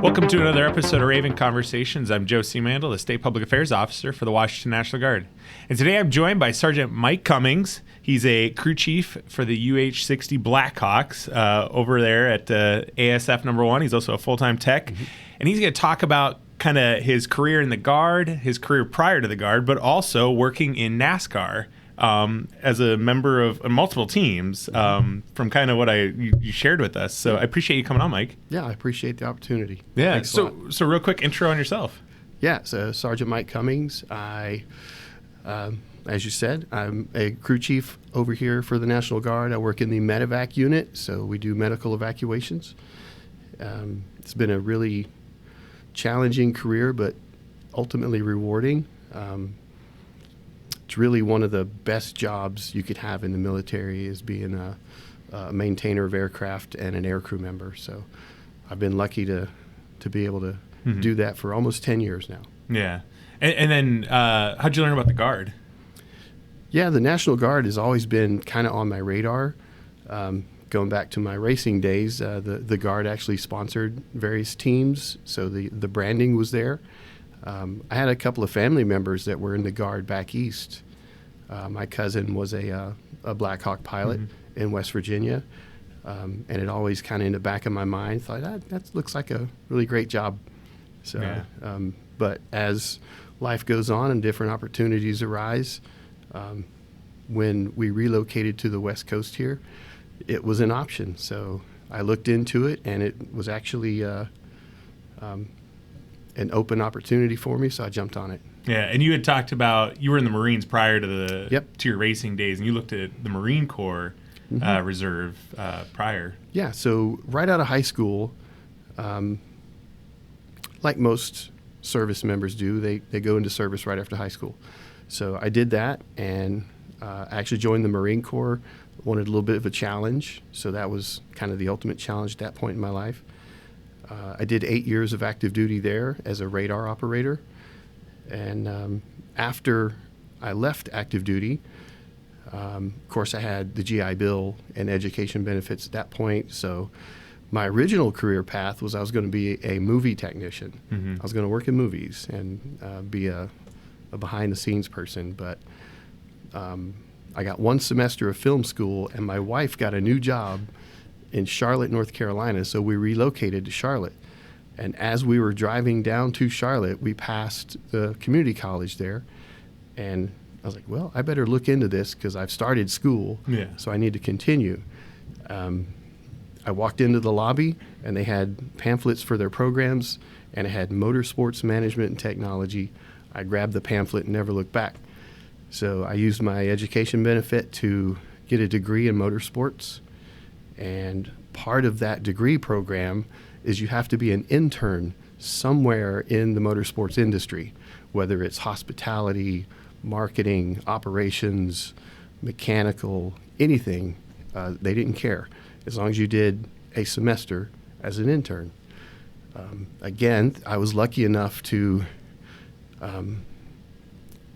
Welcome to another episode of Raven Conversations. I'm Joe Seamandel, the State Public Affairs Officer for the Washington National Guard. And today I'm joined by Sergeant Mike Cummings. He's a crew chief for the UH-60 Blackhawks over there at ASF number 1. He's also a full-time tech. Mm-hmm. And he's going to talk about kind of his career in the Guard, his career prior to the Guard, but also working in NASCAR as a member of multiple teams from kind of what you shared with us. So I appreciate you coming on, Mike. Yeah, I appreciate the opportunity. Yeah. Thanks a lot. So real quick intro on yourself. Yeah. So Sergeant Mike Cummings. As you said, I'm a crew chief over here for the National Guard. I work in the medevac unit, so we do medical evacuations. It's been a really challenging career, but ultimately rewarding. It's really one of the best jobs you could have in the military is being a maintainer of aircraft and an aircrew member. So I've been lucky to be able to do that for almost 10 years now. Yeah. And then how'd you learn about the Guard? Yeah, the National Guard has always been kind of on my radar. Going back to my racing days, the Guard actually sponsored various teams, so the branding was there. I had a couple of family members that were in the Guard back east. My cousin was a Black Hawk pilot in West Virginia, and it always kind of in the back of my mind thought that looks like a really great job. So, yeah. But as life goes on and different opportunities arise, when we relocated to the West Coast here, it was an option. So I looked into it, and it was actually an open opportunity for me, so I jumped on it. Yeah, and you had talked about you were in the Marines prior to to your racing days, and you looked at the Marine Corps Reserve prior. Yeah, so right out of high school, like most service members do, they go into service right after high school. So I did that, and I actually joined the Marine Corps, wanted a little bit of a challenge, so that was kind of the ultimate challenge at that point in my life. I did 8 years of active duty there as a radar operator. And after I left active duty, of course, I had the GI Bill and education benefits at that point. So my original career path was I was going to be a movie technician. I was going to work in movies and be a behind-the-scenes person. But I got one semester of film school, and my wife got a new job in Charlotte, North Carolina, so we relocated to Charlotte. And as we were driving down to Charlotte, we passed the community college there, and I was like, well, I better look into this because I've started school, so I need to continue. I walked into the lobby, and they had pamphlets for their programs, and it had motorsports management and technology. I grabbed the pamphlet and never looked back. So I used my education benefit to get a degree in motorsports. And part of that degree program is you have to be an intern somewhere in the motorsports industry, whether it's hospitality, marketing, operations, mechanical, anything. They didn't care as long as you did a semester as an intern. Again, I was lucky enough to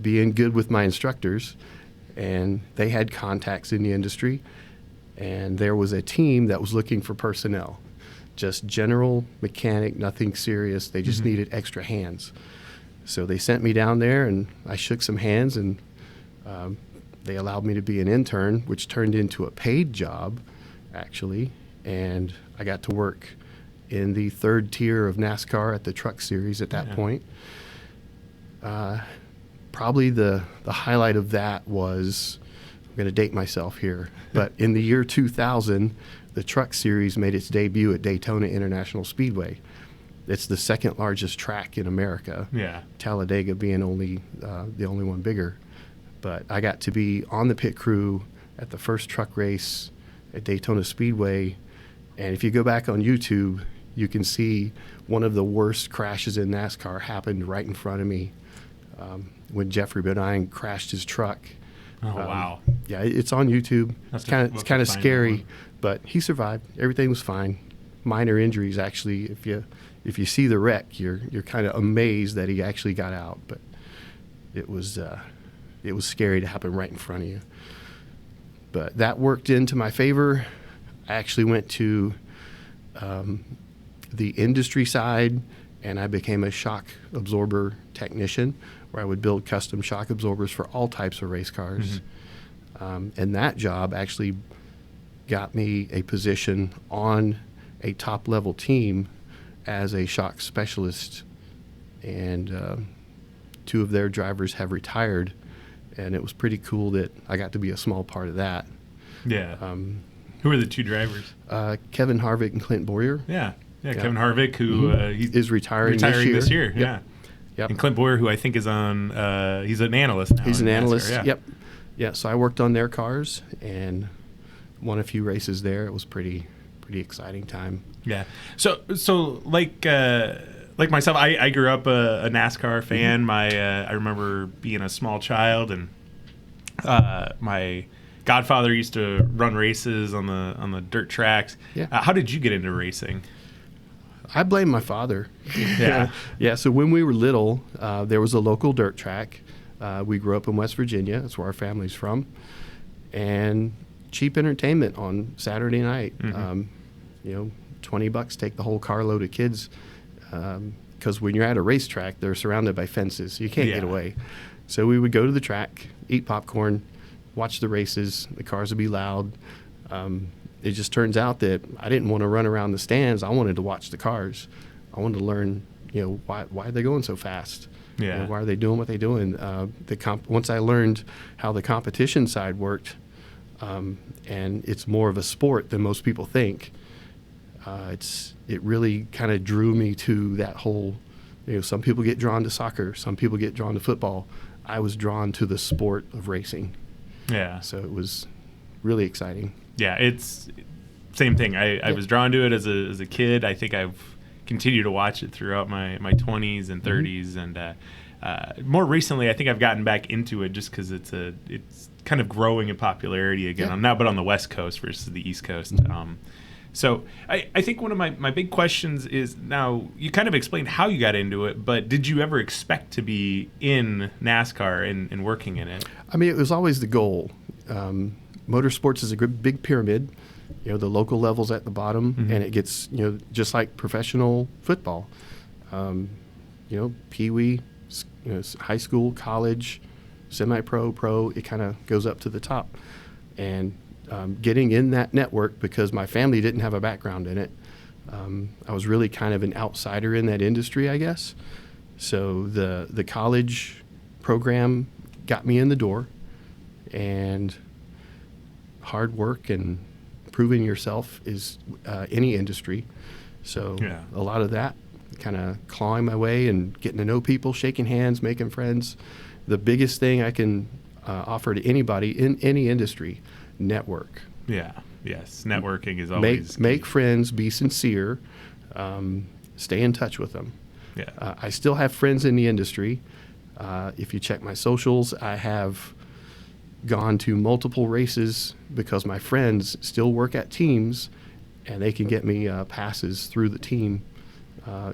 be in good with my instructors, and they had contacts in the industry. And there was a team that was looking for personnel, just general mechanic, nothing serious. They just needed extra hands. So they sent me down there, and I shook some hands, and they allowed me to be an intern, which turned into a paid job, actually. And I got to work in the third tier of NASCAR at the Truck Series at that point. Probably the highlight of that was, I'm going to date myself here, but in the year 2000, the Truck Series made its debut at Daytona International Speedway. It's the second largest track in America. Talladega being the only one bigger. But I got to be on the pit crew at the first truck race at Daytona Speedway. And if you go back on YouTube, you can see one of the worst crashes in NASCAR happened right in front of me when Jeffrey Bodine crashed his truck. Oh, wow. Yeah, it's on YouTube. It's kind of scary, but he survived. Everything was fine. Minor injuries, actually. If you see the wreck, you're kind of amazed that he actually got out. But it was scary to happen right in front of you. But that worked into my favor. I actually went to the industry side, and I became a shock absorber technician, where I would build custom shock absorbers for all types of race cars. And that job actually got me a position on a top-level team as a shock specialist. And 2 of their drivers have retired, and it was pretty cool that I got to be a small part of that. Yeah. Who are the 2 drivers? Kevin Harvick and Clint Boyer. Yeah. Kevin Harvick, who is retiring this year. Yep. And Clint Boyer, who I think is on, he's an analyst now. He's an analyst. NASCAR, Yeah. So I worked on their cars and won a few races there. It was pretty exciting time. Yeah. So like myself, I grew up a NASCAR fan. I remember being a small child, and my godfather used to run races on the dirt tracks. Yeah. How did you get into racing? I blame my father. Yeah. Yeah. So when we were little, there was a local dirt track. We grew up in West Virginia. That's where our family's from. And cheap entertainment on Saturday night. $20, take the whole carload of kids. Because when you're at a racetrack, they're surrounded by fences, so you can't get away. So we would go to the track, eat popcorn, watch the races. The cars would be loud. It just turns out that I didn't want to run around the stands. I wanted to watch the cars. I wanted to learn, why are they going so fast? Yeah. Why are they doing what they're doing? Once I learned how the competition side worked, and it's more of a sport than most people think, it really kind of drew me to that whole, some people get drawn to soccer, some people get drawn to football. I was drawn to the sport of racing. Yeah. So it was really exciting. Yeah, it's same thing. I was drawn to it as a kid. I think I've continued to watch it throughout my 20s and 30s, and more recently, I think I've gotten back into it just because it's kind of growing in popularity again. Yeah. Now, but on the West Coast versus the East Coast. So I think one of my big questions is, now you kind of explained how you got into it, but did you ever expect to be in NASCAR and working in it? I mean, it was always the goal. Motorsports is a big pyramid. The local level's at the bottom, and it gets, just like professional football. Pee-wee, high school, college, semi-pro, pro, it kind of goes up to the top. And getting in that network, because my family didn't have a background in it, I was really kind of an outsider in that industry, I guess. So the college program got me in the door, and hard work and proving yourself is any industry. So a lot of that, kind of clawing my way and getting to know people, shaking hands, making friends. The biggest thing I can offer to anybody in any industry, network. Yeah. Yes. Networking is always make friends, be sincere, stay in touch with them. Yeah. I still have friends in the industry. If you check my socials, I have gone to multiple races because my friends still work at teams, and they can get me passes through the team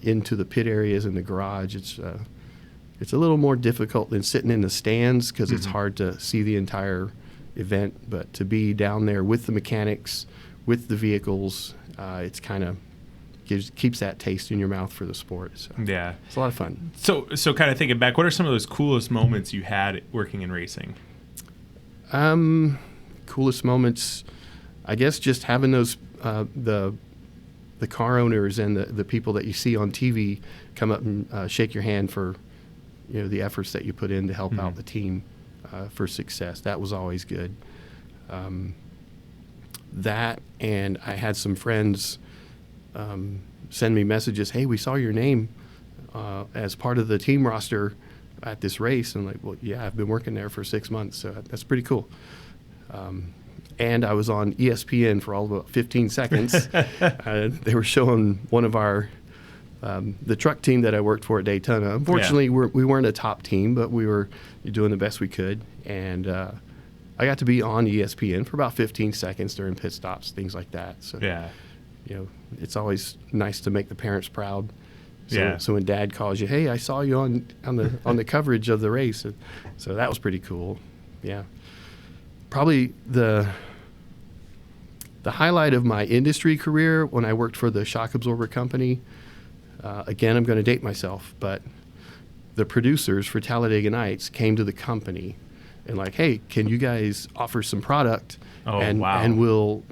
into the pit areas and the garage. It's a little more difficult than sitting in the stands because it's hard to see the entire event, but to be down there with the mechanics, with the vehicles, it's kind of keeps that taste in your mouth for the sport. So yeah, it's a lot of fun. So kind of thinking back, what are some of those coolest moments you had working in racing? Coolest moments, I guess, just having those the car owners and the people that you see on TV come up and shake your hand for the efforts that you put in to help out the team for success. That was always good. That, and I had some friends send me messages, hey, we saw your name as part of the team roster at this race. And I'm like, well, yeah, I've been working there for 6 months, so that's pretty cool. And I was on ESPN for all of about 15 seconds. They were showing one of our the truck team that I worked for at Daytona. Unfortunately, we weren't a top team, but we were doing the best we could. And I got to be on ESPN for about 15 seconds during pit stops, things like that. So, it's always nice to make the parents proud. So when Dad calls you, hey, I saw you on the coverage of the race. So that was pretty cool. Yeah. Probably the The highlight of my industry career when I worked for the shock absorber company, again, I'm going to date myself, but the producers for Talladega Nights came to the company and like, hey, can you guys offer some product? Oh, and wow. and we'll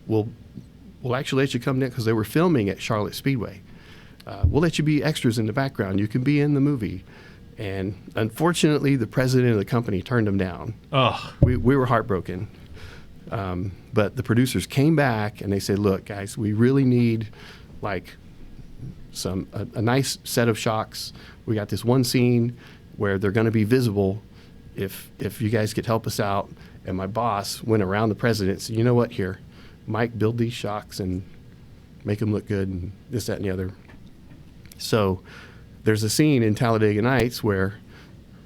actually let you come in, because they were filming at Charlotte Speedway. We'll let you be extras in the background. You can be in the movie. And unfortunately, the president of the company turned them down. Oh, We were heartbroken. But the producers came back and they said, look, guys, we really need like a nice set of shocks. We got this one scene where they're going to be visible if you guys could help us out. And my boss went around the president and said, you know what, here, Mike, build these shocks and make them look good and this, that, and the other. So there's a scene in Talladega Nights where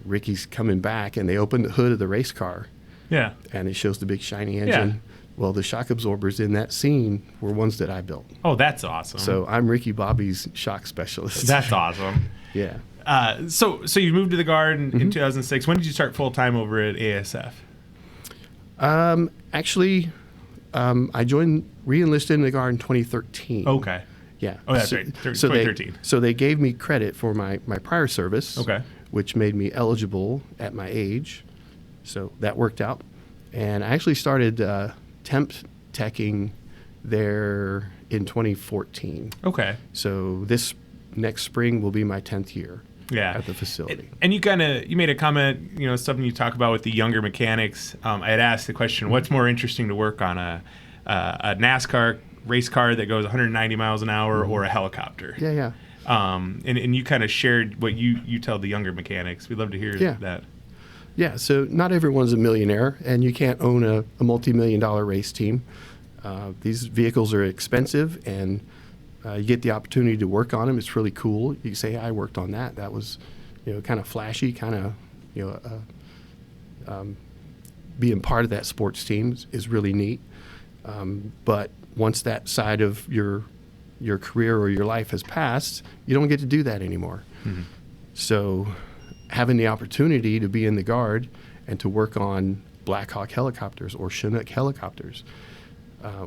Ricky's coming back and they open the hood of the race car. yeah. And it shows the big shiny engine. Yeah. Well, the shock absorbers in that scene were ones that I built. Oh, that's awesome. So I'm Ricky Bobby's shock specialist. That's awesome. Yeah. So you moved to the Guard in 2006. When did you start full-time over at ASF? Actually, I re-enlisted in the Guard in 2013. Okay. Yeah. Oh, that's right. 2013. So they gave me credit for my prior service. Okay. Which made me eligible at my age. So that worked out. And I actually started temp teching there in 2014. Okay. So this next spring will be my 10th year Yeah. at the facility. And you made a comment, something you talk about with the younger mechanics. I had asked the question, what's more interesting to work on, a NASCAR race car that goes 190 miles an hour or a helicopter? Yeah. And you kind of shared what you tell the younger mechanics. We'd love to hear that. Yeah, so not everyone's a millionaire, and you can't own a multi-million-dollar race team. These vehicles are expensive, and you get the opportunity to work on them. It's really cool. You can say, I worked on that. That was, kind of flashy, kind of, being part of that sports team is really neat. But once that side of your career or your life has passed, you don't get to do that anymore. Mm-hmm. So having the opportunity to be in the Guard and to work on Black Hawk helicopters or Chinook helicopters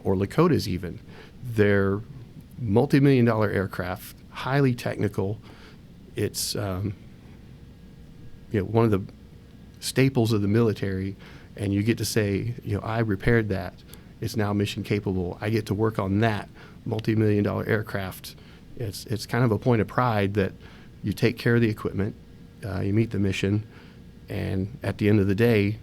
or Lakotas even, they're multi-million-dollar aircraft, highly technical. It's one of the staples of the military, and you get to say, I repaired that. It's now mission capable. I get to work on that multi-million-dollar aircraft. It's kind of a point of pride that you take care of the equipment, you meet the mission, and at the end of the day,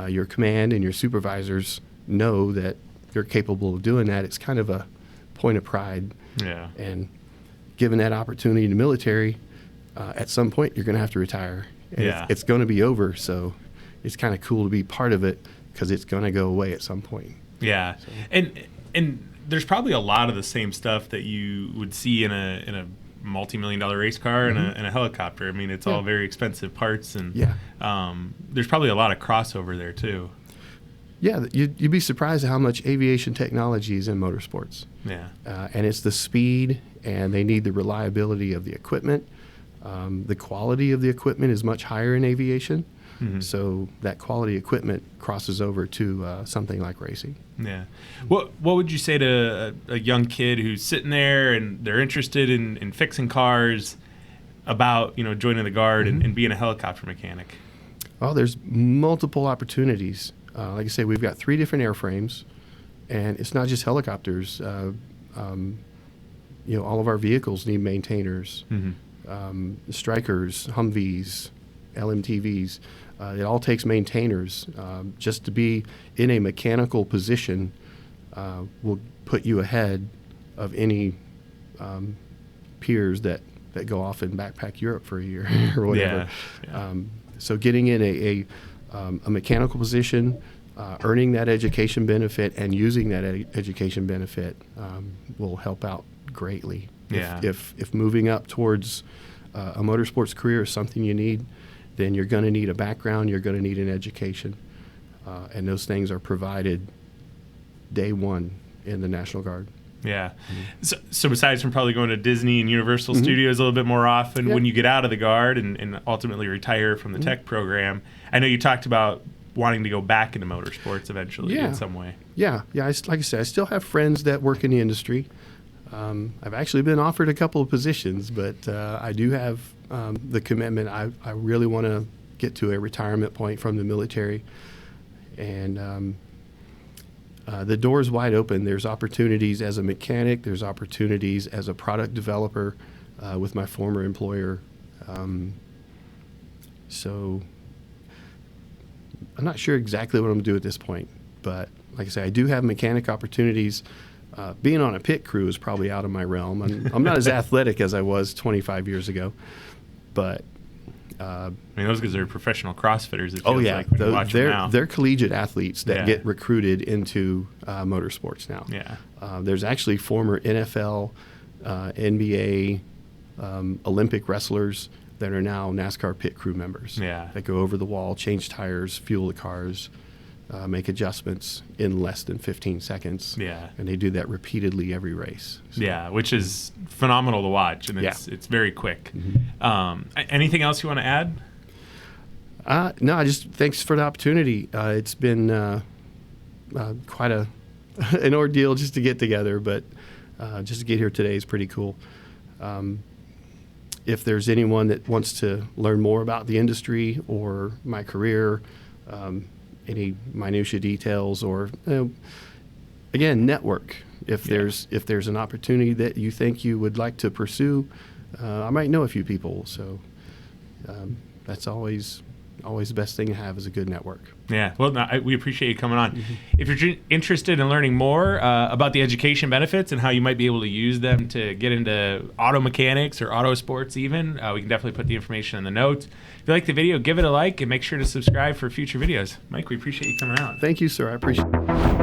your command and your supervisors know that you're capable of doing that. It's kind of a point of pride. Yeah. And given that opportunity in the military, at some point you're going to have to retire. And it's going to be over, so it's kind of cool to be part of it because it's going to go away at some point. Yeah. So. And there's probably a lot of the same stuff that you would see in a multi-million-dollar race car and a helicopter. I mean, it's all very expensive parts, and there's probably a lot of crossover there too. Yeah, you'd be surprised at how much aviation technology is in motorsports. Yeah. And it's the speed, and they need the reliability of the equipment. The quality of the equipment is much higher in aviation. Mm-hmm. So that quality equipment crosses over to something like racing. Yeah. What would you say to a young kid who's sitting there and they're interested in fixing cars about joining the Guard and being a helicopter mechanic? Oh, there's multiple opportunities. Like I say, we've got 3 different airframes, and it's not just helicopters. All of our vehicles need maintainers, Strikers, Humvees, LMTVs. It all takes maintainers. Just to be in a mechanical position will put you ahead of any peers that go off and backpack Europe for a year or whatever. Yeah. So getting in a mechanical position, earning that education benefit, and using that education benefit will help out greatly. Yeah. If moving up towards a motorsports career is something you need, then you're going to need a background, you're going to need an education, and those things are provided day one in the National Guard. Yeah. So besides from probably going to Disney and Universal Studios a little bit more often, when you get out of the Guard and ultimately retire from the tech program, I know you talked about wanting to go back into motorsports eventually in some way. Yeah. Like I said, I still have friends that work in the industry. I've actually been offered a couple of positions, but I do have the commitment. I really want to get to a retirement point from the military, and the door is wide open. There's opportunities as a mechanic. There's opportunities as a product developer with my former employer. So I'm not sure exactly what I'm going to do at this point, but like I say, I do have mechanic opportunities. Being on a pit crew is probably out of my realm. I'm not as athletic as I was 25 years ago, but I mean, those guys are professional CrossFitters. It feels like when you watch them now. They're collegiate athletes that get recruited into motorsports now. Yeah. There's actually former NFL, NBA, Olympic wrestlers that are now NASCAR pit crew members. Yeah. That go over the wall, change tires, fuel the cars, make adjustments in less than 15 seconds. Yeah. And they do that repeatedly every race. So. Yeah, which is phenomenal to watch, and it's very quick. Mm-hmm. Anything else you want to add? No, I just thanks for the opportunity. It's been quite an ordeal just to get together, but just to get here today is pretty cool. If there's anyone that wants to learn more about the industry or my career, any minutia details, or again, network. If there's an opportunity that you think you would like to pursue, I might know a few people. So that's always the best thing to have is a good network. Yeah, well, we appreciate you coming on. Mm-hmm. If you're interested in learning more about the education benefits and how you might be able to use them to get into auto mechanics or auto sports even, we can definitely put the information in the notes. If you like the video, give it a like and make sure to subscribe for future videos. Mike, we appreciate you coming out. Thank you, sir. I appreciate it.